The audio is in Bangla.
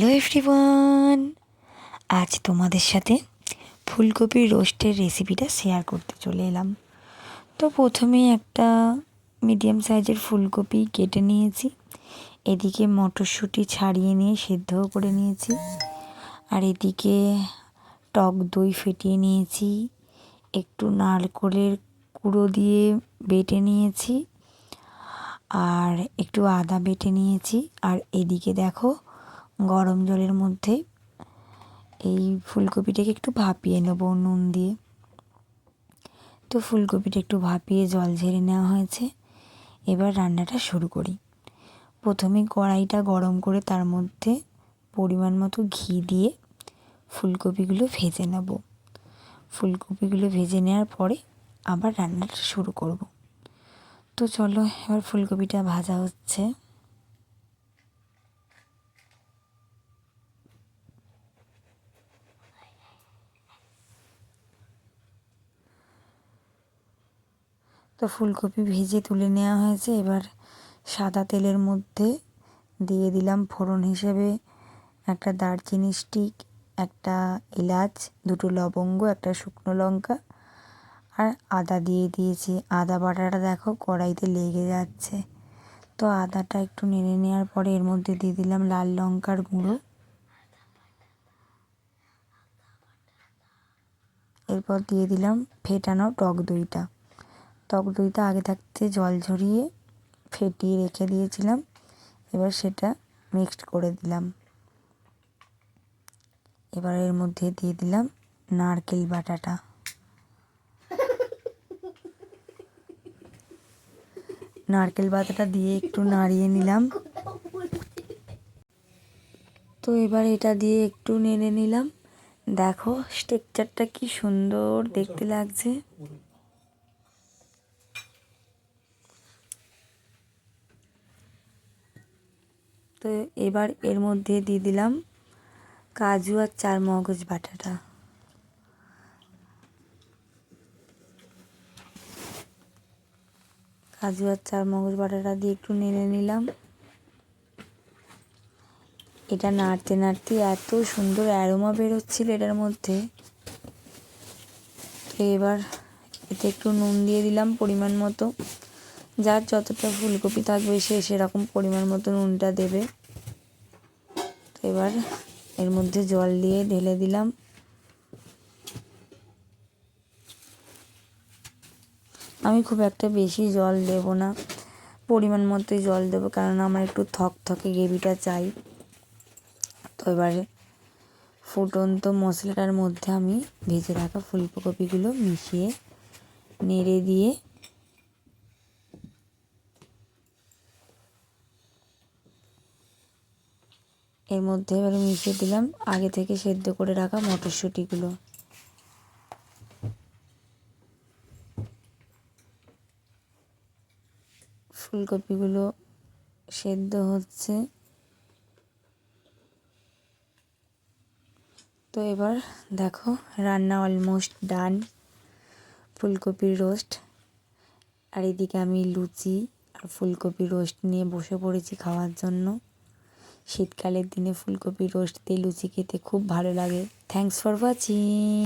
হ্যালো এভরিওয়ান, আজ তোমাদের সাথে ফুলকপির রোস্টের রেসিপিটা শেয়ার করতে চলে এলাম। তো প্রথমেই একটা মিডিয়াম সাইজের ফুলকপি কেটে নিয়েছি, এদিকে মটরশুঁটি ছাড়িয়ে নিয়ে সেদ্ধও করে নিয়েছি, আর এদিকে টক দই ফেটিয়ে নিয়েছি, একটু নারকেলের কুড়ো দিয়ে বেটে নিয়েছি, আর একটু আদা বেটে নিয়েছি। আর এদিকে দেখো গরম জলের মধ্যে এই ফুলকপিটাকে একটু ভাপিয়ে নেব নুন দিয়ে। তো ফুলকপিটা একটু ভাপিয়ে জল ঝেড়ে নেওয়া হয়েছে। এবার রান্নাটা শুরু করি। প্রথমে কড়াইটা গরম করে তার মধ্যে পরিমাণ মতো ঘি দিয়ে ফুলকপিগুলো ভেজে নেব। ফুলকপিগুলো ভেজে নেওয়ার পরে আবার রান্নাটা শুরু করব। তো চলো, এবার ফুলকপিটা ভাজা হচ্ছে। তো ফুলকপি ভেজে তুলে নেওয়া হয়েছে। এবার সাদা তেলের মধ্যে দিয়ে দিলাম ফোড়ন হিসেবে একটা দারচিনি স্টিক, একটা এলাচ, দুটো লবঙ্গ, একটা শুকনো লঙ্কা, আর আদা দিয়ে দিয়েছি। আদা বাটাটা দেখো কড়াইতে লেগে যাচ্ছে। তো আদাটা একটু নেড়ে নেওয়ার পরে এর মধ্যে দিয়ে দিলাম লাল লঙ্কার গুঁড়ো, এরপর দিয়ে দিলাম ফেটানো টক দইটা। টক দইটা আগে থাকতে জল ঝরিয়ে ফেটিয়ে রেখে দিয়েছিলাম, এবার সেটা মিক্সড করে দিলাম। এবার এর মধ্যে দিয়ে দিলাম নারকেল বাটাটা। নারকেল বাটাটা দিয়ে একটু নাড়িয়ে নিলাম। তো এবার এটা দিয়ে একটু নেড়ে নিলাম। দেখো টেক্সচারটা কি সুন্দর দেখতে লাগছে। তো এবার এর মধ্যে দিয়ে দিলাম কাজু আর চারমগজ বাটাটা। কাজু আর চারমগজ বাটাটা দিয়ে একটু নেড়ে নিলাম। এটা নাড়তে নাড়তে এত সুন্দর অ্যারোমা বেরোচ্ছিল এটার মধ্যে। তো এবার এতে একটু নুন দিয়ে দিলাম পরিমাণ মতো। যার যতটা ফুলকপি থাকবে সে সেরকম পরিমাণ মতো নুনটা দেবে। তো এবার এর মধ্যে জল দিয়ে ঢেলে দিলাম। আমি খুব একটা বেশি জল দেব না, পরিমাণ মতোই জল দেবো, কারণ আমার একটু থকথকে গ্রেভিটা চাই। তো এবারে ফুটন্ত মশলাটার মধ্যে আমি ভেজে রাখা ফুলকপিগুলো মিশিয়ে নেড়ে দিয়ে এর মধ্যে এবারে মিশিয়ে দিলাম আগে থেকে সেদ্ধ করে রাখা মটরশুঁটিগুলো। ফুলকপিগুলো সেদ্ধ হচ্ছে। তো এবার দেখো রান্না অলমোস্ট ডান, ফুলকপির রোস্ট। আর এদিকে আমি লুচি আর ফুলকপির রোস্ট নিয়ে বসে পড়েছি খাওয়ার জন্য। শীতকালের দিনে ফুলকপির রোস্ট দিয়ে লুচি খেতে খুব ভালো লাগে। Thanks for watching.